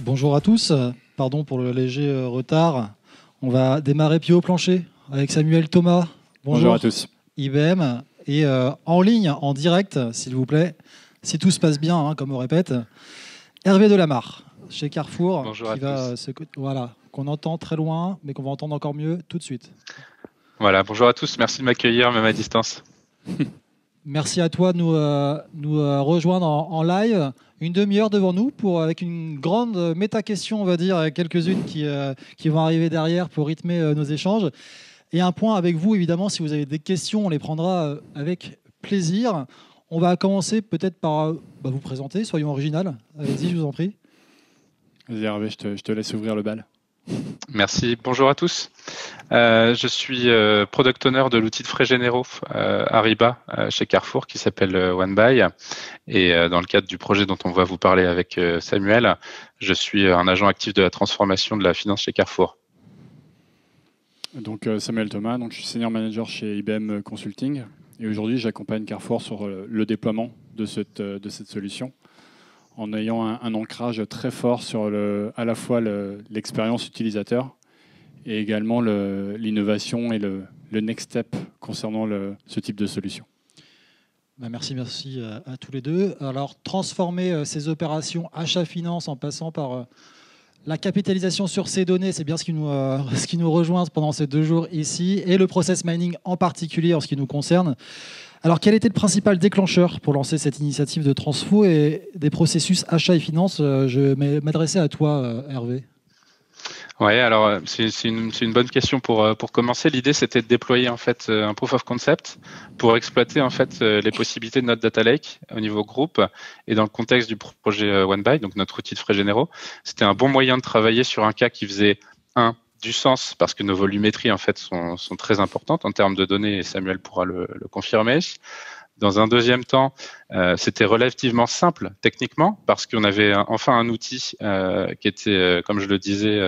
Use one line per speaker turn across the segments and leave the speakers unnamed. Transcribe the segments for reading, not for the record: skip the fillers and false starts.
Bonjour à tous, pardon pour le léger retard. On va démarrer pied au plancher avec Samuel Thomas.
Bonjour à tous.
IBM et en ligne, en direct, s'il vous plaît, si tout se passe bien, hein, comme on répète, Hervé Delamarre, chez Carrefour.
Bonjour à tous.
Voilà, qu'on entend très loin, mais qu'on va entendre encore mieux tout de suite.
Voilà, bonjour à tous, merci de m'accueillir, même à distance.
Merci à toi de nous rejoindre en live. Une demi-heure devant nous avec une grande méta-question, on va dire, quelques-unes qui vont arriver derrière pour rythmer nos échanges. Et un point avec vous, évidemment, si vous avez des questions, on les prendra avec plaisir. On va commencer peut-être par vous présenter, soyons original. Allez-y, je vous en prie.
Vas-y Hervé, je te laisse ouvrir le bal.
Merci, bonjour à tous. Je suis product owner de l'outil de frais généraux Ariba chez Carrefour qui s'appelle OneBuy. Et dans le cadre du projet dont on va vous parler avec Samuel, je suis un agent actif de la transformation de la finance chez Carrefour.
Donc Samuel Thomas, donc je suis senior manager chez IBM Consulting. Et aujourd'hui, j'accompagne Carrefour sur le déploiement de cette solution, en ayant un ancrage très fort sur à la fois l'expérience utilisateur et également l'innovation et le next step concernant ce type de solution.
Merci à tous les deux. Alors, transformer ces opérations achat-finance en passant par la capitalisation sur ces données, c'est bien ce qui nous rejoint pendant ces 2 jours ici, et le process mining en particulier en ce qui nous concerne. Alors, quel était le principal déclencheur pour lancer cette initiative de transfo et des processus achat et finance? Je vais m'adresser à toi, Hervé.
Oui, alors c'est une bonne question pour commencer. L'idée, c'était de déployer en fait un proof of concept pour exploiter en fait les possibilités de notre data lake au niveau groupe et dans le contexte du projet OneBuy, donc notre outil de frais généraux. C'était un bon moyen de travailler sur un cas qui faisait du sens parce que nos volumétries en fait sont très importantes en termes de données et Samuel pourra le confirmer. Dans un deuxième temps, c'était relativement simple techniquement parce qu'on avait enfin un outil qui était, comme je le disais,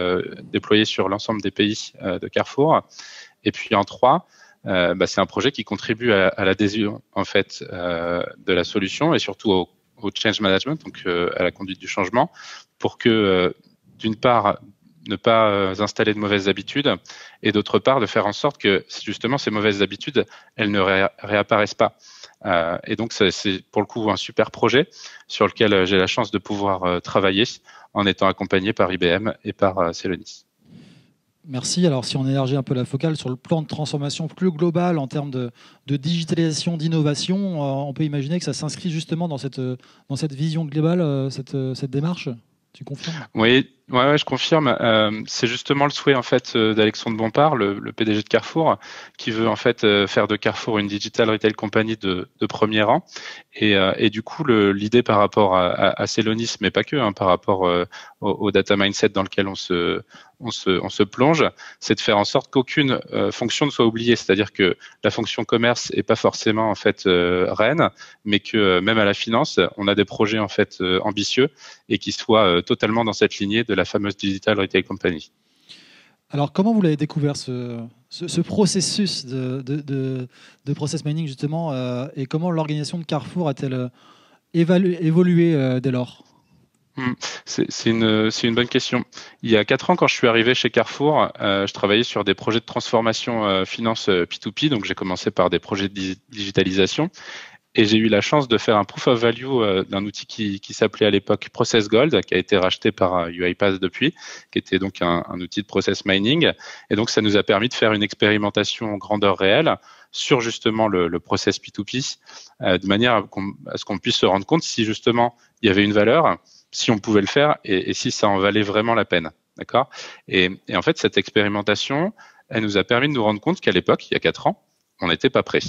déployé sur l'ensemble des pays de Carrefour. Et puis en 3, c'est un projet qui contribue à l'adhésion en fait de la solution et surtout au change management, donc à la conduite du changement, pour que d'une part ne pas installer de mauvaises habitudes et d'autre part de faire en sorte que justement ces mauvaises habitudes elles ne réapparaissent pas. Et donc c'est pour le coup un super projet sur lequel j'ai la chance de pouvoir travailler en étant accompagné par IBM et par Celonis.
Merci. Alors si on élargit un peu la focale sur le plan de transformation plus global en termes de digitalisation, d'innovation, on peut imaginer que ça s'inscrit justement dans cette vision globale, cette démarche. Tu confirmes ?
Oui, ouais, je confirme. C'est justement le souhait en fait d'Alexandre Bompard, le PDG de Carrefour, qui veut en fait faire de Carrefour une digital retail company de premier rang. Et du coup, l'idée par rapport à Celonis, mais pas que, par rapport au data mindset dans lequel on se plonge, c'est de faire en sorte qu'aucune fonction ne soit oubliée. C'est-à-dire que la fonction commerce est pas forcément en fait reine, mais que même à la finance, on a des projets en fait ambitieux et qui soient totalement dans cette lignée de la fameuse Digital Retail Company.
Alors, comment vous l'avez découvert, ce processus de process mining, justement, et comment l'organisation de Carrefour a-t-elle évolué dès lors ?
C'est une bonne question. Il y a 4 ans, quand je suis arrivé chez Carrefour, je travaillais sur des projets de transformation finance P2P, donc j'ai commencé par des projets de digitalisation. Et j'ai eu la chance de faire un proof of value d'un outil qui s'appelait à l'époque Process Gold, qui a été racheté par UiPath depuis, qui était donc un outil de process mining. Et donc, ça nous a permis de faire une expérimentation grandeur réelle sur justement le process P2P, de manière à ce qu'on puisse se rendre compte si justement il y avait une valeur, si on pouvait le faire et si ça en valait vraiment la peine. D'accord ? Et en fait, cette expérimentation, elle nous a permis de nous rendre compte qu'à l'époque, il y a 4 ans, on n'était pas prêt.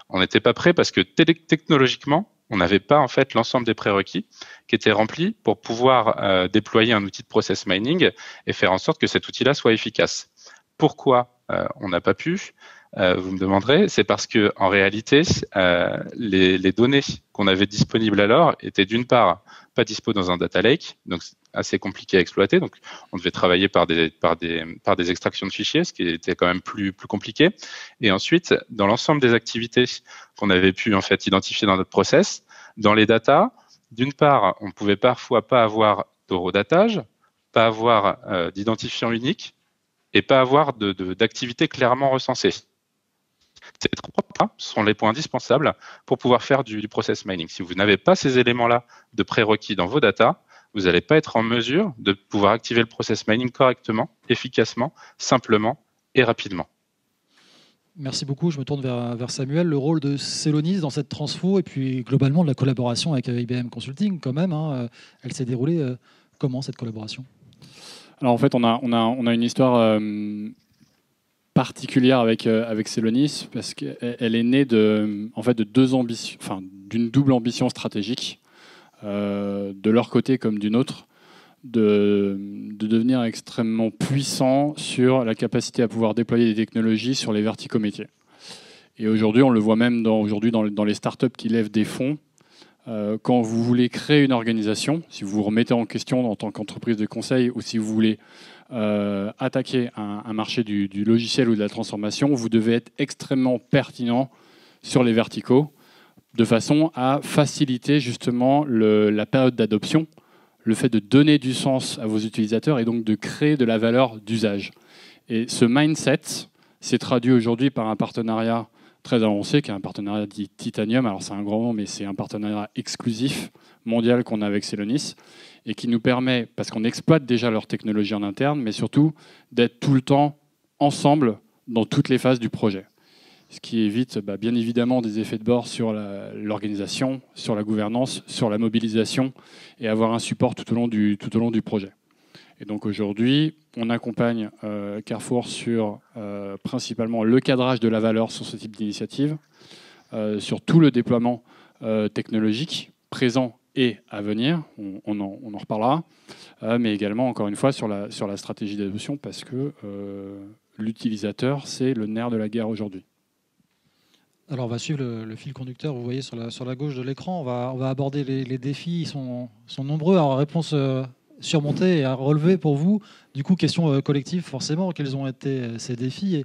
On n'était pas prêt parce que technologiquement, on n'avait pas en fait l'ensemble des prérequis qui étaient remplis pour pouvoir déployer un outil de process mining et faire en sorte que cet outil-là soit efficace. Pourquoi on n'a pas pu ? Vous me demanderez, c'est parce que en réalité, les données qu'on avait disponibles alors étaient d'une part pas dispo dans un data lake, donc assez compliqué à exploiter. Donc, on devait travailler par des extractions de fichiers, ce qui était quand même plus compliqué. Et ensuite, dans l'ensemble des activités qu'on avait pu en fait identifier dans notre process, dans les datas, d'une part, on pouvait parfois pas avoir d'horodatage, pas avoir d'identifiant unique et pas avoir d'activité clairement recensée. Ces trois points sont les points indispensables pour pouvoir faire du process mining. Si vous n'avez pas ces éléments-là de prérequis dans vos data, vous n'allez pas être en mesure de pouvoir activer le process mining correctement, efficacement, simplement et rapidement.
Merci beaucoup. Je me tourne vers Samuel. Le rôle de Celonis dans cette transfo et puis globalement de la collaboration avec IBM Consulting, quand même, hein, elle s'est déroulée comment cette collaboration?
Alors en fait, on a une histoire particulière avec Celonis parce qu'elle est née en fait, de deux ambitions, enfin d'une double ambition stratégique, de leur côté comme d'une autre, de devenir extrêmement puissant sur la capacité à pouvoir déployer des technologies sur les verticaux métiers. Et aujourd'hui, on le voit même dans les startups qui lèvent des fonds. Quand vous voulez créer une organisation, si vous vous remettez en question en tant qu'entreprise de conseil ou si vous voulez attaquer un marché du logiciel ou de la transformation, vous devez être extrêmement pertinent sur les verticaux de façon à faciliter justement la période d'adoption, le fait de donner du sens à vos utilisateurs et donc de créer de la valeur d'usage. Et ce mindset s'est traduit aujourd'hui par un partenariat très avancé, qui est un partenariat dit Titanium. Alors c'est un grand nom, mais c'est un partenariat exclusif mondial qu'on a avec Celonis et qui nous permet, parce qu'on exploite déjà leur technologie en interne, mais surtout d'être tout le temps ensemble dans toutes les phases du projet. Ce qui évite bien évidemment des effets de bord sur l'organisation, sur la gouvernance, sur la mobilisation et avoir un support tout au long du projet. Et donc aujourd'hui, on accompagne Carrefour sur principalement le cadrage de la valeur sur ce type d'initiative, sur tout le déploiement technologique présent et à venir, on en reparlera, mais également encore une fois sur la stratégie d'adoption parce que l'utilisateur, c'est le nerf de la guerre aujourd'hui.
Alors on va suivre le fil conducteur, vous voyez sur la gauche de l'écran, on va aborder les défis, ils sont nombreux. Alors réponse surmontée et à relever pour vous. Du coup, question collective forcément, quels ont été ces défis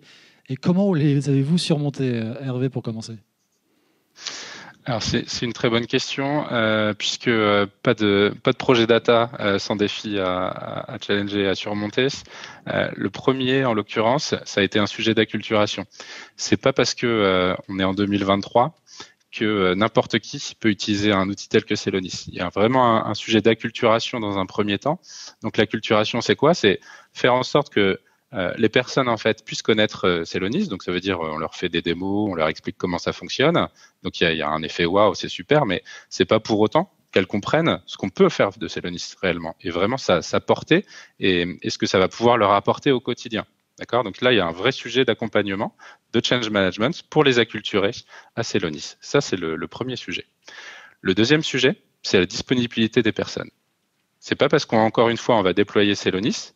et comment les avez-vous surmontés, Hervé, pour commencer?
Alors c'est une très bonne question puisque pas de projet data sans défi à challenger, à surmonter. Le premier en l'occurrence, ça a été un sujet d'acculturation. C'est pas parce que on est en 2023 que n'importe qui peut utiliser un outil tel que Celonis. Il y a vraiment un sujet d'acculturation dans un premier temps. Donc l'acculturation, c'est quoi? C'est faire en sorte que les personnes en fait puissent connaître Celonis, donc ça veut dire on leur fait des démos, on leur explique comment ça fonctionne. Donc il y a un effet waouh, c'est super, mais c'est pas pour autant qu'elles comprennent ce qu'on peut faire de Celonis réellement et vraiment sa portée et ce que ça va pouvoir leur apporter au quotidien. D'accord? Donc là, il y a un vrai sujet d'accompagnement, de change management pour les acculturer à Celonis. Ça, c'est le premier sujet. Le deuxième sujet, c'est la disponibilité des personnes. C'est pas parce qu'encore une fois, on va déployer Celonis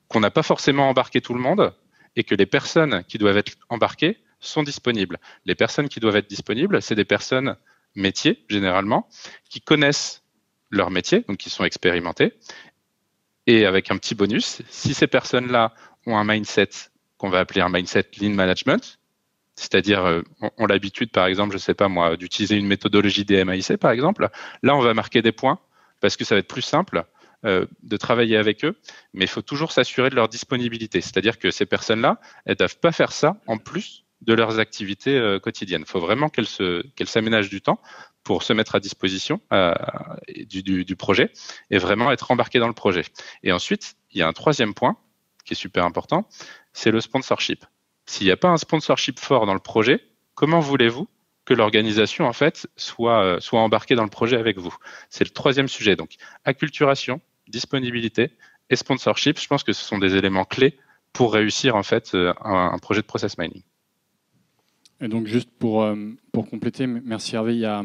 qu'on n'a pas forcément embarqué tout le monde et que les personnes qui doivent être embarquées sont disponibles. Les personnes qui doivent être disponibles, c'est des personnes métiers, généralement, qui connaissent leur métier, donc qui sont expérimentées. Et avec un petit bonus, si ces personnes-là ont un mindset qu'on va appeler un mindset lean management, c'est-à-dire ont l'habitude, par exemple, je sais pas moi, d'utiliser une méthodologie DMAIC, par exemple, là, on va marquer des points parce que ça va être plus simple de travailler avec eux, mais il faut toujours s'assurer de leur disponibilité. C'est-à-dire que ces personnes-là, elles ne doivent pas faire ça en plus de leurs activités quotidiennes. Il faut vraiment qu'elles s'aménagent du temps pour se mettre à disposition du projet et vraiment être embarquées dans le projet. Et ensuite, il y a un troisième point qui est super important, c'est le sponsorship. S'il n'y a pas un sponsorship fort dans le projet, comment voulez-vous que l'organisation en fait soit embarquée dans le projet avec vous? C'est le troisième sujet. Donc, acculturation, disponibilité et sponsorship, je pense que ce sont des éléments clés pour réussir en fait un projet de process mining.
Et donc juste pour compléter, merci Hervé, il y a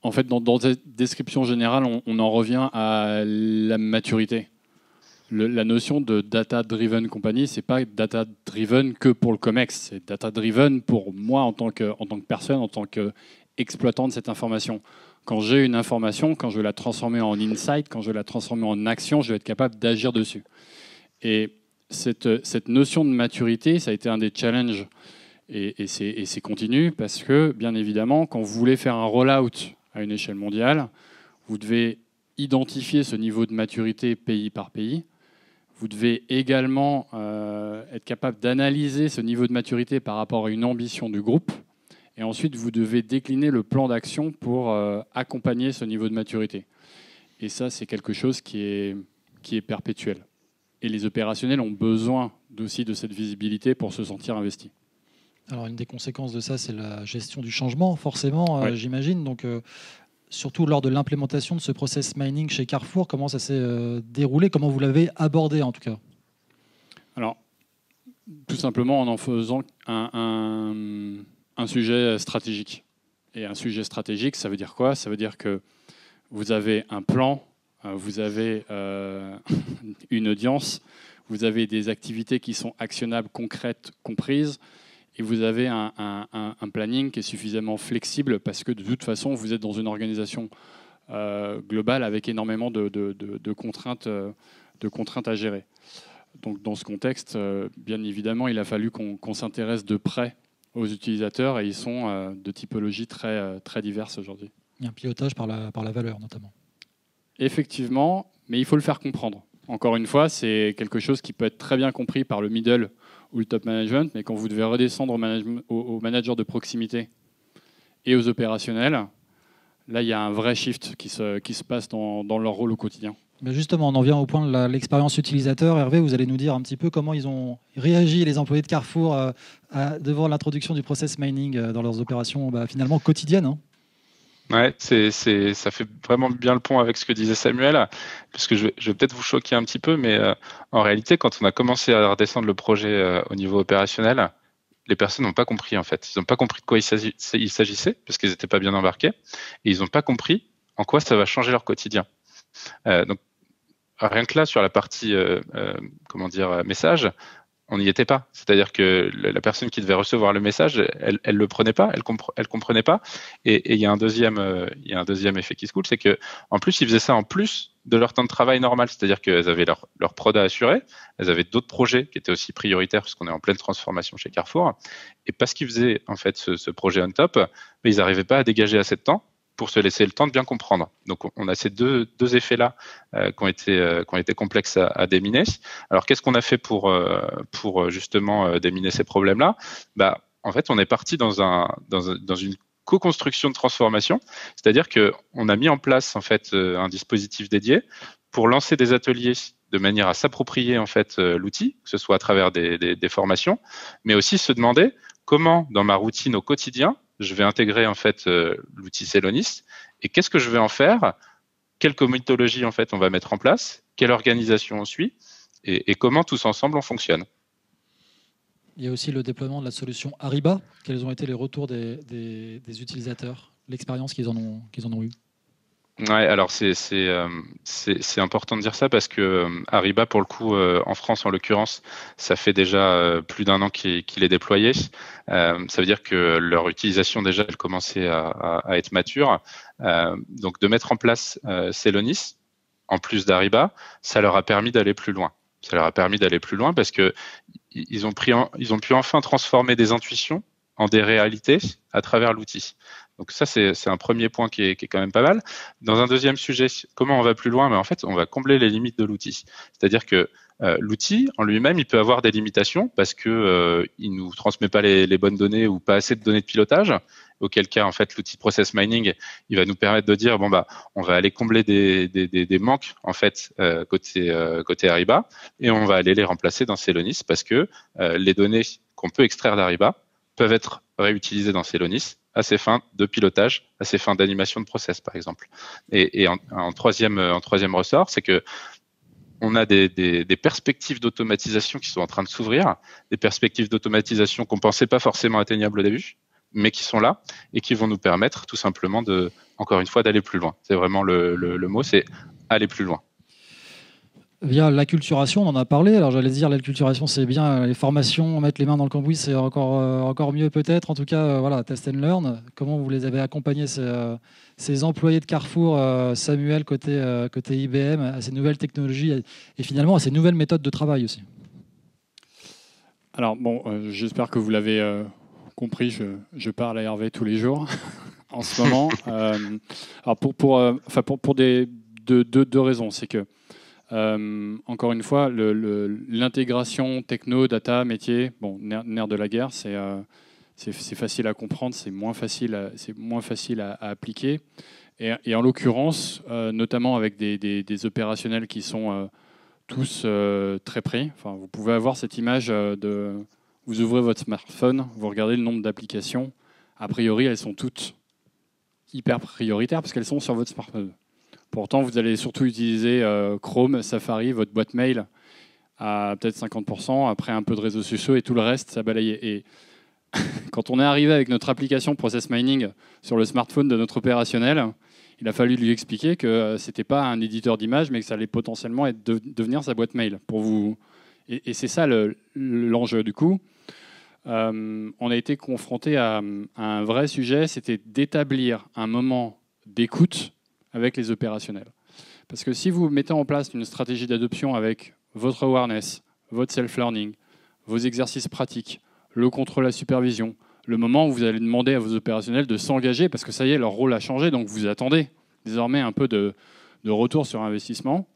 en fait dans cette description générale, on en revient à la maturité. La notion de data-driven company, c'est pas data-driven que pour le COMEX, c'est data-driven pour moi en tant que personne, en tant qu'exploitant de cette information. Quand j'ai une information, quand je veux la transformer en insight, quand je veux la transformer en action, je vais être capable d'agir dessus. Et cette notion de maturité, ça a été un des challenges et c'est continu parce que, bien évidemment, quand vous voulez faire un rollout à une échelle mondiale, vous devez identifier ce niveau de maturité pays par pays. Vous devez également être capable d'analyser ce niveau de maturité par rapport à une ambition du groupe. Et ensuite, vous devez décliner le plan d'action pour accompagner ce niveau de maturité. Et ça, c'est quelque chose qui est perpétuel. Et les opérationnels ont besoin aussi de cette visibilité pour se sentir investis.
Alors, une des conséquences de ça, c'est la gestion du changement, forcément,
Ouais.
j'imagine. Donc, surtout lors de l'implémentation de ce process mining chez Carrefour, comment ça s'est déroulé? Comment vous l'avez abordé, en tout cas?
Alors, tout simplement en faisant un sujet stratégique. Et un sujet stratégique, ça veut dire quoi? Ça veut dire que vous avez un plan, vous avez une audience, vous avez des activités qui sont actionnables, concrètes, comprises, et vous avez un planning qui est suffisamment flexible parce que de toute façon, vous êtes dans une organisation globale avec énormément de contraintes à gérer. Donc, dans ce contexte, bien évidemment, il a fallu qu'on s'intéresse de près aux utilisateurs et ils sont de typologies très diverses aujourd'hui.
Il y a un pilotage par la valeur, notamment.
Effectivement, mais il faut le faire comprendre. Encore une fois, c'est quelque chose qui peut être très bien compris par le middle ou le top management, mais quand vous devez redescendre au manager de proximité et aux opérationnels, là, il y a un vrai shift qui se passe dans leur rôle au quotidien.
Mais justement, on en vient au point de l'expérience utilisateur. Hervé, vous allez nous dire un petit peu comment ils ont réagi, les employés de Carrefour, devant l'introduction du process mining dans leurs opérations finalement quotidiennes. Hein.
Ouais, ça fait vraiment bien le pont avec ce que disait Samuel, parce que je vais peut-être vous choquer un petit peu, mais en réalité, quand on a commencé à redescendre le projet au niveau opérationnel, les personnes n'ont pas compris en fait. Ils n'ont pas compris de quoi il s'agissait, parce qu'ils n'étaient pas bien embarqués, et ils n'ont pas compris en quoi ça va changer leur quotidien. Donc, rien que là, sur la partie message, on n'y était pas. C'est-à-dire que la personne qui devait recevoir le message, elle le prenait pas, elle comprenait pas. Et il y a un deuxième effet qui se coule, c'est que en plus ils faisaient ça en plus de leur temps de travail normal. C'est-à-dire qu'elles avaient leur prod à assurer, elles avaient d'autres projets qui étaient aussi prioritaires parce qu'on est en pleine transformation chez Carrefour. Et parce qu'ils faisaient en fait ce projet on top, mais ils n'arrivaient pas à dégager assez de temps pour se laisser le temps de bien comprendre. Donc, on a ces deux effets-là qui ont été complexes à déminer. Alors, qu'est-ce qu'on a fait pour justement déminer ces problèmes-là? En fait, on est parti dans une co-construction de transformation, c'est-à-dire qu'on a mis en place en fait un dispositif dédié pour lancer des ateliers de manière à s'approprier en fait l'outil, que ce soit à travers des formations, mais aussi se demander comment, dans ma routine au quotidien, je vais intégrer en fait l'outil Celonis et qu'est-ce que je vais en faire, quelle comitologie en fait on va mettre en place, quelle organisation on suit et comment tous ensemble on fonctionne.
Il y a aussi le déploiement de la solution Ariba. Quels ont été les retours des utilisateurs, l'expérience qu'ils en ont eu?
Ouais, alors c'est important de dire ça parce que Ariba, pour le coup, en France en l'occurrence, ça fait déjà plus d'un an qu'il est déployé. Ça veut dire que leur utilisation déjà, elle commençait à être mature. Donc de mettre en place Celonis, en plus d'Ariba, ça leur a permis d'aller plus loin. Ça leur a permis d'aller plus loin parce que ils ont pu enfin transformer des intuitions en des réalités à travers l'outil. Donc ça, c'est un premier point qui est quand même pas mal. Dans un deuxième sujet, comment on va plus loin? Mais en fait, on va combler les limites de l'outil. C'est-à-dire que l'outil en lui-même, il peut avoir des limitations parce que il nous transmet pas les bonnes données ou pas assez de données de pilotage. Auquel cas, en fait, l'outil process mining, il va nous permettre de dire on va aller combler des manques en fait côté Ariba et on va aller les remplacer dans Celonis parce que les données qu'on peut extraire d'Ariba peuvent être réutilisées dans Celonis à ces fins de pilotage, à ces fins d'animation de process, par exemple. Et en troisième ressort, c'est que on a des perspectives d'automatisation qui sont en train de s'ouvrir, des perspectives d'automatisation qu'on pensait pas forcément atteignables au début, mais qui sont là et qui vont nous permettre tout simplement encore une fois, d'aller plus loin. C'est vraiment le mot, c'est aller plus loin.
Via l'acculturation, on en a parlé. Alors j'allais dire l'acculturation, c'est bien. Les formations, mettre les mains dans le cambouis, c'est encore mieux peut-être. En tout cas, voilà, test and learn. Comment vous les avez accompagnés ces employés de Carrefour, Samuel côté IBM, à ces nouvelles technologies et finalement à ces nouvelles méthodes de travail aussi?
Alors bon, j'espère que vous l'avez compris. Je parle à Hervé tous les jours en ce moment. Alors pour deux raisons. C'est que, encore une fois, l'intégration techno, data, métier, bon, nerf de la guerre, c'est facile à comprendre, c'est moins facile à appliquer. Et en l'occurrence, notamment avec des opérationnels qui sont tous très pris. Enfin, vous pouvez avoir cette image vous ouvrez votre smartphone, vous regardez le nombre d'applications. A priori, elles sont toutes hyper prioritaires parce qu'elles sont sur votre smartphone. Pourtant, vous allez surtout utiliser Chrome, Safari, votre boîte mail à peut-être 50%, après un peu de réseaux sociaux et tout le reste, ça balayait. Et quand on est arrivé avec notre application Process Mining sur le smartphone de notre opérationnel, il a fallu lui expliquer que ce n'était pas un éditeur d'image, mais que ça allait potentiellement devenir sa boîte mail. Pour vous. Et c'est ça l'enjeu du coup. On a été confronté à un vrai sujet, c'était d'établir un moment d'écoute avec les opérationnels. Parce que si vous mettez en place une stratégie d'adoption avec votre awareness, votre self-learning, vos exercices pratiques, le contrôle, la supervision, le moment où vous allez demander à vos opérationnels de s'engager, parce que ça y est, leur rôle a changé, donc vous attendez désormais un peu de retour sur investissement,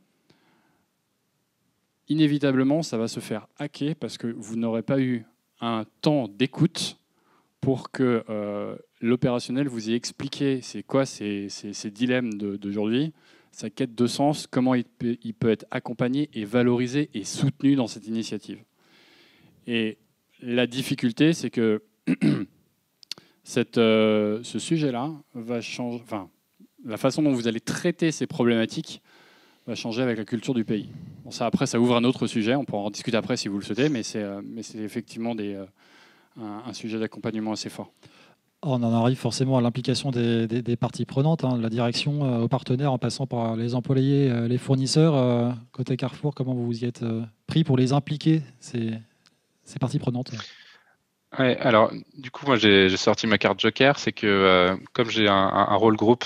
inévitablement, ça va se faire hacker parce que vous n'aurez pas eu un temps d'écoute pour que l'opérationnel vous ait expliqué c'est quoi ces dilemmes d'aujourd'hui, sa quête de sens, comment il peut être accompagné et valorisé et soutenu dans cette initiative. Et la difficulté, c'est que ce sujet-là va changer. Enfin, la façon dont vous allez traiter ces problématiques va changer avec la culture du pays. Bon, après, ça ouvre un autre sujet. On pourra en discuter après si vous le souhaitez, mais c'est effectivement un sujet d'accompagnement assez fort.
On en arrive forcément à l'implication des parties prenantes, de la direction aux partenaires, en passant par les employés, les fournisseurs. Côté Carrefour, comment vous y êtes pris pour les impliquer, ces parties prenantes?
Ouais, alors du coup, moi j'ai sorti ma carte Joker, c'est que comme j'ai un rôle groupe,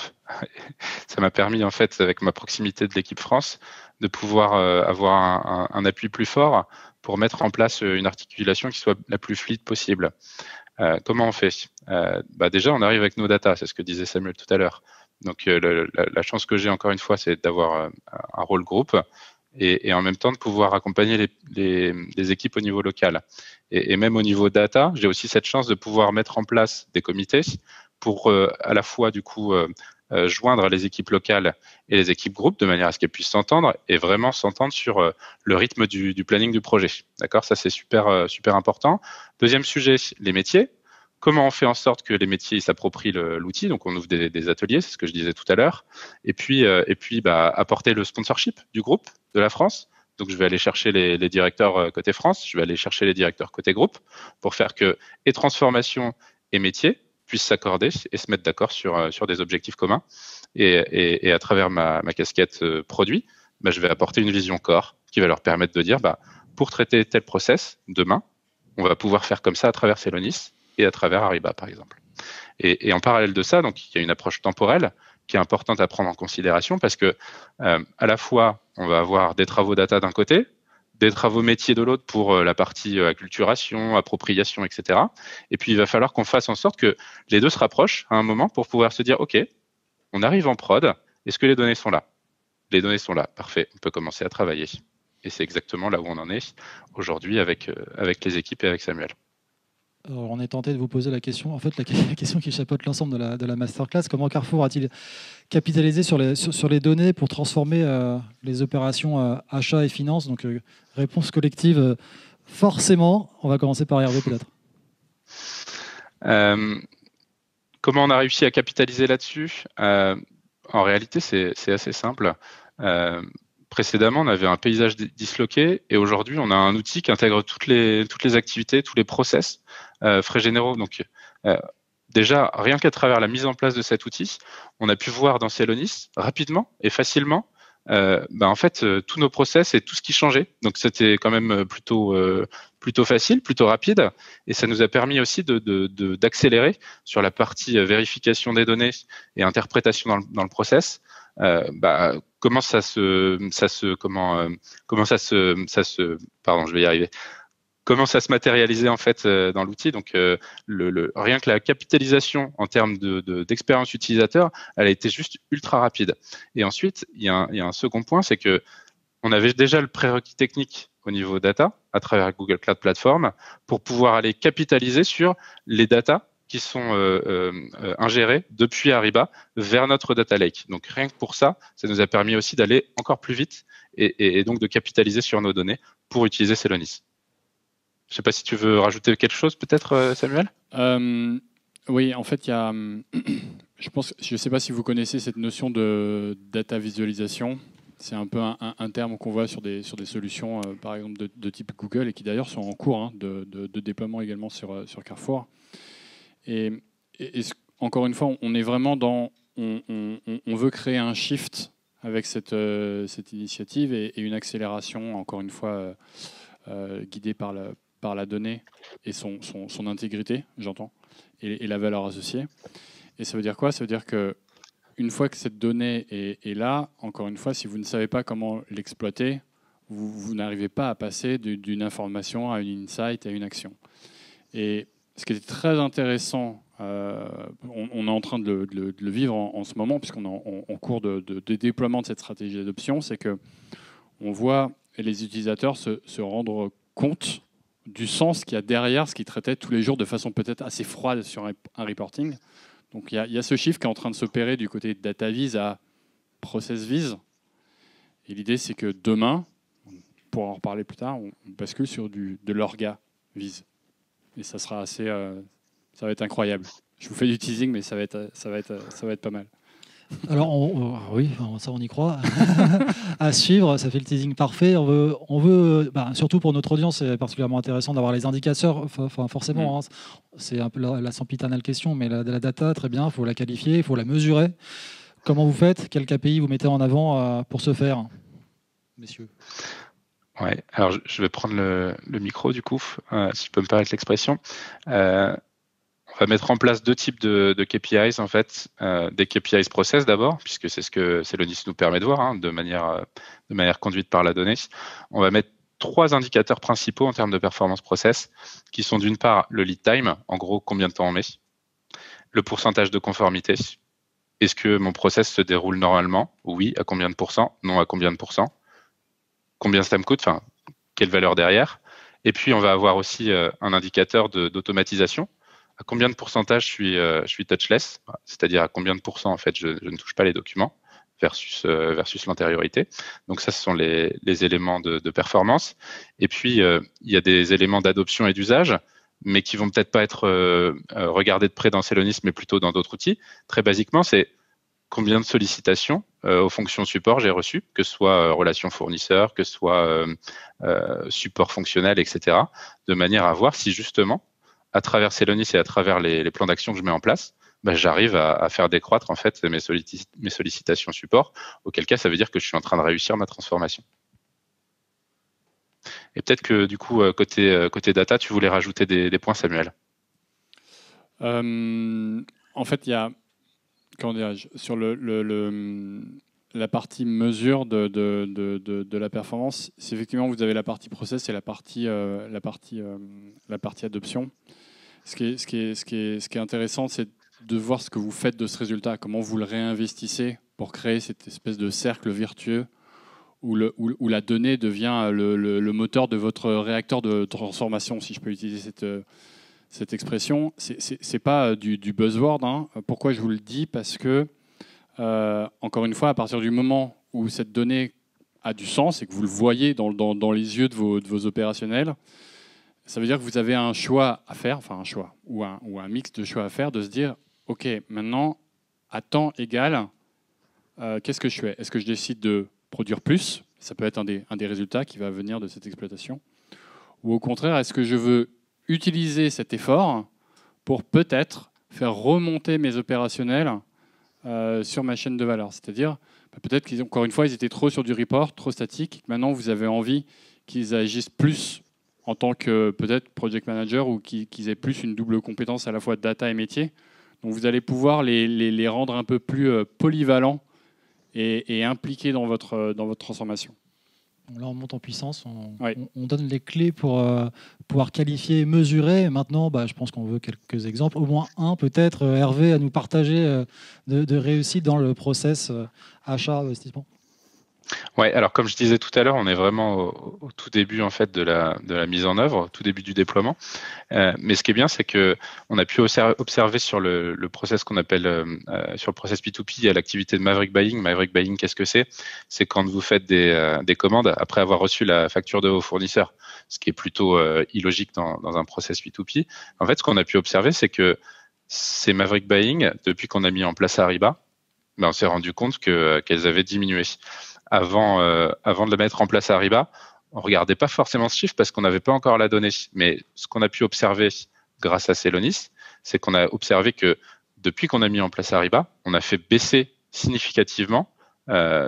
ça m'a permis en fait, avec ma proximité de l'équipe France, de pouvoir avoir un appui plus fort pour mettre en place une articulation qui soit la plus fluide possible. Comment on fait? Déjà, on arrive avec nos data, c'est ce que disait Samuel tout à l'heure. Donc la chance que j'ai encore une fois, c'est d'avoir un rôle groupe et en même temps de pouvoir accompagner les équipes au niveau local. Et même au niveau data, j'ai aussi cette chance de pouvoir mettre en place des comités pour à la fois du coup joindre les équipes locales et les équipes groupes de manière à ce qu'elles puissent s'entendre et vraiment s'entendre sur le rythme du planning du projet. D'accord, ça c'est super important. Deuxième sujet, les métiers. Comment on fait en sorte que les métiers s'approprient l'outil? Donc on ouvre des ateliers, c'est ce que je disais tout à l'heure. Et puis apporter le sponsorship du groupe de la France. Donc je vais aller chercher les directeurs côté France, je vais aller chercher les directeurs côté groupe pour faire que et transformation et métier puissent s'accorder et se mettre d'accord sur des objectifs communs. Et à travers ma casquette produit, je vais apporter une vision core qui va leur permettre de dire pour traiter tel process demain, on va pouvoir faire comme ça à travers Celonis et à travers Ariba par exemple. Et en parallèle de ça, donc il y a une approche temporelle qui est importante à prendre en considération parce que à la fois on va avoir des travaux data d'un côté, des travaux métiers de l'autre pour la partie acculturation, appropriation, etc. Et puis il va falloir qu'on fasse en sorte que les deux se rapprochent à un moment pour pouvoir se dire ok, on arrive en prod, est-ce que les données sont là? Les données sont là, parfait, on peut commencer à travailler. Et c'est exactement là où on en est aujourd'hui avec les équipes et avec Samuel.
Alors, on est tenté de vous poser la question, en fait, la question qui chapeaute l'ensemble de la masterclass. Comment Carrefour a-t-il capitalisé sur les données pour transformer les opérations achats et finances? Donc, réponse collective, forcément. On va commencer par Hervé, peut-être.
Comment on a réussi à capitaliser là-dessus? En réalité, c'est assez simple. Précédemment, on avait un paysage disloqué et aujourd'hui, on a un outil qui intègre toutes les activités, tous les process frais généraux. Donc, déjà, rien qu'à travers la mise en place de cet outil, on a pu voir dans Celonis rapidement et facilement en fait tous nos process et tout ce qui changeait. Donc, c'était quand même plutôt facile, plutôt rapide et ça nous a permis aussi d'accélérer sur la partie vérification des données et interprétation dans le process. Comment ça se pardon, je vais y arriver. commence à se matérialiser en fait dans l'outil. Donc rien que la capitalisation en termes d'expérience utilisateur, elle a été juste ultra rapide. Et ensuite, il y a un second point, c'est que on avait déjà le prérequis technique au niveau data à travers Google Cloud Platform pour pouvoir aller capitaliser sur les data qui sont ingérées depuis Ariba vers notre data lake. Donc rien que pour ça, ça nous a permis aussi d'aller encore plus vite et donc de capitaliser sur nos données pour utiliser Celonis. Je ne sais pas si tu veux rajouter quelque chose peut-être, Samuel ?
Oui, en fait, il y a, je ne sais pas si vous connaissez cette notion de data visualisation. C'est un peu un terme qu'on voit sur des solutions, par exemple, de type Google, et qui d'ailleurs sont en cours de déploiement également sur Carrefour. Et encore une fois, on est vraiment dans... On veut créer un shift avec cette initiative et une accélération, encore une fois, guidée par la donnée et son intégrité, j'entends, et la valeur associée. Et ça veut dire quoi ? Ça veut dire que une fois que cette donnée est là, encore une fois, si vous ne savez pas comment l'exploiter, vous n'arrivez pas à passer d'une information à une insight, à une action. Et ce qui est très intéressant, on est en train de le vivre en ce moment, puisqu'on est en cours de déploiement de cette stratégie d'adoption, c'est qu'on voit les utilisateurs se rendre compte du sens qu'il y a derrière ce qu'ils traitaient tous les jours de façon peut-être assez froide sur un reporting. Donc il y a ce shift qui est en train de s'opérer du côté de data viz à process viz. Et l'idée, c'est que demain, on pourra en reparler plus tard, on bascule sur de l'orga viz. Et ça sera assez, ça va être incroyable. Je vous fais du teasing, mais ça va être pas mal.
Alors oui, ça on y croit. À suivre, ça fait le teasing parfait. On veut surtout pour notre audience, c'est particulièrement intéressant d'avoir les indicateurs. Enfin, forcément, c'est un peu la sempiternelle question, mais la data, très bien, il faut la qualifier, il faut la mesurer. Comment vous faites ? Quel KPI vous mettez en avant pour ce faire, messieurs ?
Ouais, alors je vais prendre le micro du coup, si je peux me permettre l'expression. On va mettre en place deux types de KPIs en fait. Des KPIs process d'abord, puisque c'est ce que Celonis nous permet de voir de manière conduite par la donnée. On va mettre 3 indicateurs principaux en termes de performance process, qui sont d'une part le lead time, en gros combien de temps on met, le pourcentage de conformité. Est-ce que mon process se déroule normalement ? Oui, à combien de pourcents ? Non, à combien de pourcents ? Combien ça me coûte ? Enfin, quelle valeur derrière ? Et puis on va avoir aussi un indicateur d'automatisation. À combien de pourcentage je suis touchless, c'est-à-dire à combien de pourcents en fait je ne touche pas les documents versus l'antériorité. Donc ça, ce sont les éléments de performance. Et puis il y a des éléments d'adoption et d'usage, mais qui vont peut-être pas être regardés de près dans Celonis, mais plutôt dans d'autres outils. Très basiquement, c'est combien de sollicitations aux fonctions support j'ai reçues, que ce soit relation fournisseur, que ce soit support fonctionnel, etc., de manière à voir si justement à travers Celonis et à travers les plans d'action que je mets en place, j'arrive à faire décroître en fait mes sollicitations support, auquel cas ça veut dire que je suis en train de réussir ma transformation. Et peut-être que du coup, côté data, tu voulais rajouter des points, Samuel.
En fait, il y a, comment dirais-je, sur la partie mesure de la performance, c'est effectivement vous avez la partie process et la partie adoption. Ce qui est intéressant, c'est de voir ce que vous faites de ce résultat, comment vous le réinvestissez pour créer cette espèce de cercle vertueux où la donnée devient le moteur de votre réacteur de transformation, si je peux utiliser cette expression. C'est pas du buzzword. Pourquoi je vous le dis ? Parce que, encore une fois, à partir du moment où cette donnée a du sens et que vous le voyez dans les yeux de vos opérationnels, ça veut dire que vous avez un choix à faire, enfin un choix, ou un mix de choix à faire, de se dire, OK, maintenant, à temps égal, qu'est-ce que je fais ? Est-ce que je décide de produire plus ? Ça peut être un des résultats qui va venir de cette exploitation. Ou au contraire, est-ce que je veux utiliser cet effort pour peut-être faire remonter mes opérationnels sur ma chaîne de valeur ? C'est-à-dire, peut-être qu'encore une fois, ils étaient trop sur du report, trop statique. Maintenant, vous avez envie qu'ils agissent plus en tant que peut-être project manager ou qu'ils aient plus une double compétence à la fois data et métier. Donc vous allez pouvoir les rendre un peu plus polyvalents et impliqués dans votre transformation.
Là, on monte en puissance,
Oui.
on donne les clés pour pouvoir qualifier et mesurer. Et maintenant, je pense qu'on veut quelques exemples, au moins un peut-être, Hervé, à nous partager de réussite dans le process achat, investissement.
Ouais, alors comme je disais tout à l'heure, on est vraiment au tout début en fait de la mise en œuvre, au tout début du déploiement. Mais ce qui est bien, c'est que on a pu observer sur le process qu'on appelle sur le process P2P l'activité de Maverick Buying. Maverick Buying, qu'est-ce que c'est? C'est quand vous faites des commandes après avoir reçu la facture de vos fournisseurs, ce qui est plutôt illogique dans un process P2P. En fait, ce qu'on a pu observer, c'est que ces Maverick Buying, depuis qu'on a mis en place Ariba, on s'est rendu compte qu'elles avaient diminué. Avant de le mettre en place à Ariba, on regardait pas forcément ce chiffre parce qu'on n'avait pas encore la donnée. Mais ce qu'on a pu observer grâce à Celonis, c'est qu'on a observé que depuis qu'on a mis en place Ariba, on a fait baisser significativement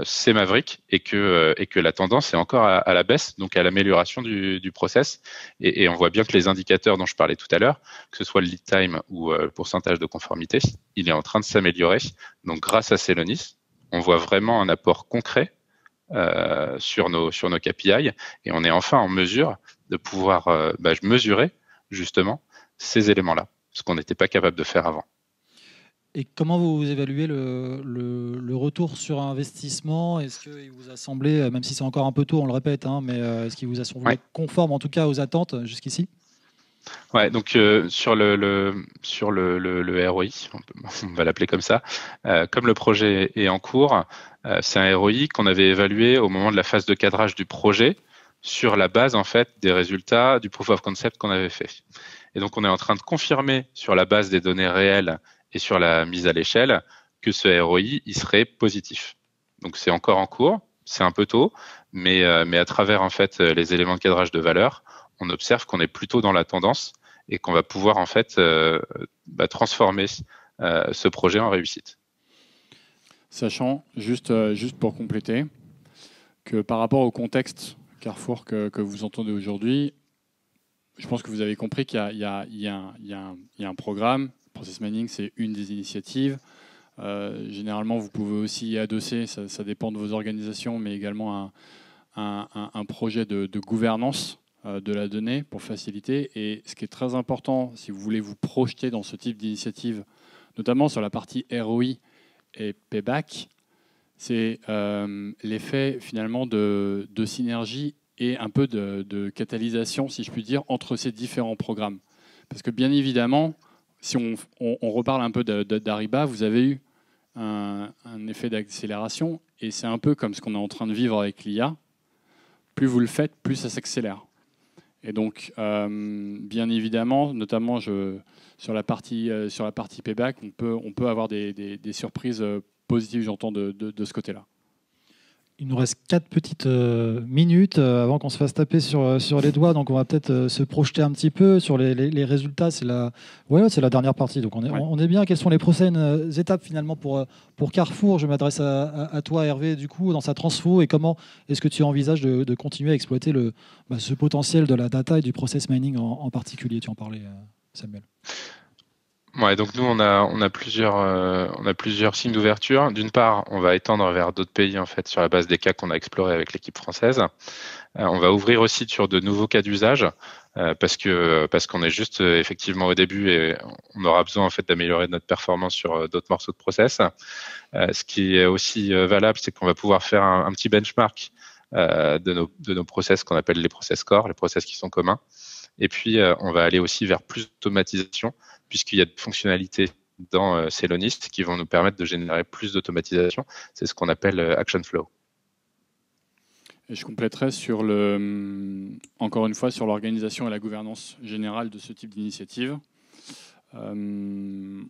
ces Mavericks et que la tendance est encore à la baisse, donc à l'amélioration du process. Et on voit bien que les indicateurs dont je parlais tout à l'heure, que ce soit le lead time ou le pourcentage de conformité, il est en train de s'améliorer. Donc grâce à Celonis, on voit vraiment un apport concret sur nos KPI et on est enfin en mesure de pouvoir mesurer justement ces éléments-là, ce qu'on n'était pas capable de faire avant.
Et comment vous évaluez le retour sur investissement? Est-ce qu'il vous a semblé, même si c'est encore un peu tôt, on le répète, mais est-ce qu'il vous a semblé conforme en tout cas aux attentes jusqu'ici?
Ouais, donc sur le ROI, on va l'appeler comme ça, comme le projet est en cours, c'est un ROI qu'on avait évalué au moment de la phase de cadrage du projet sur la base en fait des résultats du proof of concept qu'on avait fait. Et donc on est en train de confirmer sur la base des données réelles et sur la mise à l'échelle que ce ROI il serait positif. Donc c'est encore en cours, c'est un peu tôt, mais à travers en fait les éléments de cadrage de valeur, on observe qu'on est plutôt dans la tendance et qu'on va pouvoir en fait transformer ce projet en réussite.
Sachant, juste pour compléter, que par rapport au contexte Carrefour que vous entendez aujourd'hui, je pense que vous avez compris qu'il y a un programme. Process Mining, c'est une des initiatives. Généralement, vous pouvez aussi y adosser, ça dépend de vos organisations, mais également un projet de gouvernance de la donnée pour faciliter. Et ce qui est très important, si vous voulez vous projeter dans ce type d'initiative, notamment sur la partie ROI et payback, c'est l'effet finalement de synergie et un peu de catalysation, si je puis dire, entre ces différents programmes. Parce que bien évidemment, si on reparle un peu d'Ariba, vous avez eu un effet d'accélération, et c'est un peu comme ce qu'on est en train de vivre avec l'IA. Plus vous le faites, plus ça s'accélère. Et donc, bien évidemment, notamment sur la partie payback, on peut avoir des surprises positives, j'entends, de ce côté-là.
Il nous reste 4 petites minutes avant qu'on se fasse taper sur les doigts, donc on va peut-être se projeter un petit peu sur les résultats. C'est la dernière partie, donc on est bien. Quelles sont les prochaines étapes finalement pour Carrefour? Je m'adresse à toi, Hervé, du coup, dans sa transfo, et comment est-ce que tu envisages de continuer à exploiter ce potentiel de la data et du process mining en particulier? Tu en parlais, Samuel.
Ouais, donc nous on a plusieurs signes d'ouverture. D'une part, on va étendre vers d'autres pays en fait sur la base des cas qu'on a explorés avec l'équipe française. On va ouvrir aussi sur de nouveaux cas d'usage parce qu'on est juste effectivement au début et on aura besoin en fait d'améliorer notre performance sur d'autres morceaux de process. Ce qui est aussi valable, c'est qu'on va pouvoir faire un petit benchmark de nos process qu'on appelle les process core, les process qui sont communs. Et puis, on va aller aussi vers plus d'automatisation, puisqu'il y a des fonctionnalités dans Celonis qui vont nous permettre de générer plus d'automatisation. C'est ce qu'on appelle Action Flow.
Et je compléterai encore une fois sur l'organisation et la gouvernance générale de ce type d'initiative. Il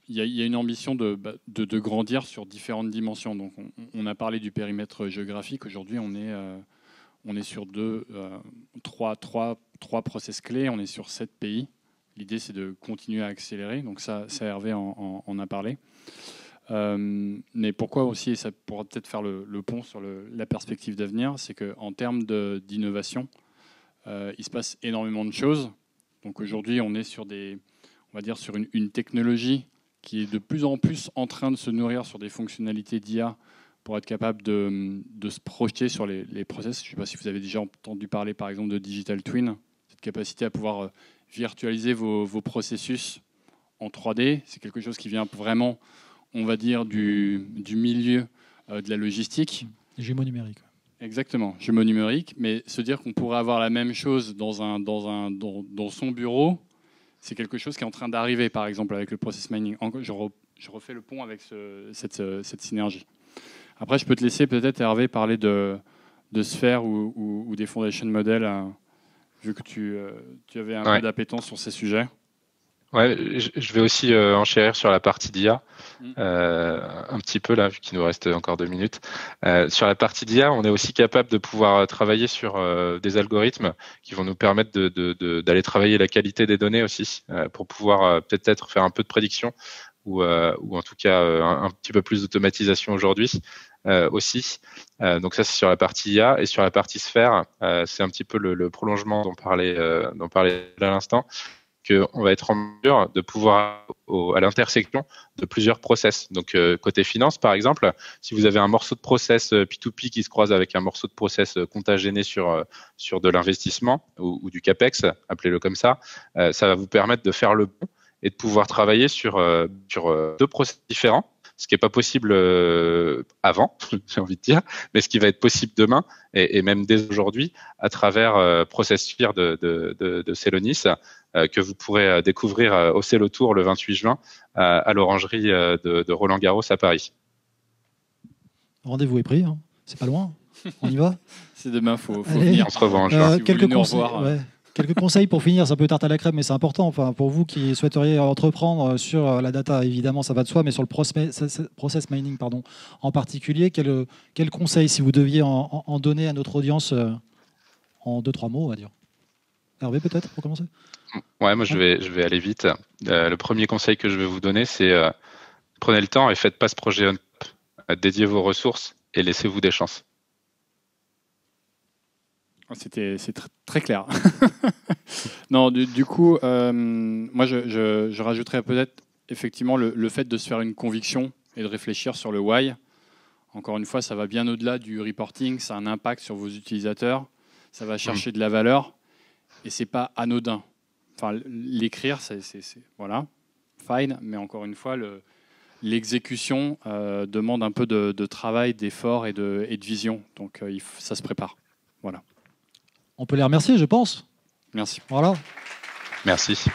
y a une ambition de grandir sur différentes dimensions. Donc, on a parlé du périmètre géographique. Aujourd'hui, on est sur trois process clés. On est sur 7 pays. L'idée, c'est de continuer à accélérer. Donc ça Hervé en a parlé. Mais pourquoi aussi, et ça pourra peut-être faire le pont sur la perspective d'avenir, c'est qu'en termes d'innovation, il se passe énormément de choses. Donc aujourd'hui, on est sur sur une technologie qui est de plus en plus en train de se nourrir sur des fonctionnalités d'IA pour être capable de se projeter sur les process. Je ne sais pas si vous avez déjà entendu parler, par exemple, de Digital Twin, cette capacité à pouvoir virtualiser vos processus en 3D. C'est quelque chose qui vient vraiment, on va dire, du milieu de la logistique.
Jumeaux numériques.
Exactement, jumeaux numériques, mais se dire qu'on pourrait avoir la même chose dans son bureau, c'est quelque chose qui est en train d'arriver, par exemple, avec le process mining. Je refais le pont avec cette synergie. Après, je peux te laisser peut-être, Hervé, parler de sphères ou des foundation models, vu que tu avais un peu d'appétence sur ces sujets.
Ouais, je vais aussi enchérir sur la partie d'IA, un petit peu là, vu qu'il nous reste encore 2 minutes. Sur la partie d'IA, on est aussi capable de pouvoir travailler sur des algorithmes qui vont nous permettre d'aller travailler la qualité des données aussi, pour pouvoir peut-être faire un peu de prédiction ou en tout cas un petit peu plus d'automatisation aujourd'hui aussi. Donc ça, c'est sur la partie IA. Et sur la partie sphère, c'est un petit peu le prolongement dont parlait à l'instant, qu'on va être en mesure de pouvoir, à l'intersection de plusieurs process. Donc, côté finance, par exemple, si vous avez un morceau de process P2P qui se croise avec un morceau de process compta gêné sur de l'investissement ou du CAPEX, appelez-le comme ça va vous permettre de faire le pont et de pouvoir travailler sur 2 process différents, ce qui n'est pas possible avant, j'ai envie de dire, mais ce qui va être possible demain et même dès aujourd'hui à travers ProcessSphere de Celonis, que vous pourrez découvrir au Célotour le 28 juin à l'orangerie de Roland-Garros à Paris.
Rendez-vous est pris, hein. C'est pas loin, on y va.
C'est demain, faut venir.
On se revoit en juin.
Si
quelques conseils pour finir, ça peut tarte à la crème, mais c'est important. Enfin, pour vous qui souhaiteriez entreprendre sur la data, évidemment, ça va de soi, mais sur le process mining, en particulier, quel conseil, si vous deviez en donner à notre audience en 2-3 mots, on va dire. Hervé, peut-être, pour commencer.
Ouais, moi, je vais aller vite. Le premier conseil que je vais vous donner, c'est prenez le temps et faites pas ce projet on-top. Dédiez vos ressources et laissez-vous des chances.
C'est très clair. Non, du coup, moi, je rajouterais peut-être effectivement le fait de se faire une conviction et de réfléchir sur le why. Encore une fois, ça va bien au-delà du reporting, ça a un impact sur vos utilisateurs, ça va chercher de la valeur et c'est pas anodin. Enfin, l'écrire, c'est voilà, fine, mais encore une fois, l'exécution demande un peu de travail, d'effort et de vision. Donc, ça se prépare. Voilà.
On peut les remercier, je pense.
Merci.
Voilà.
Merci.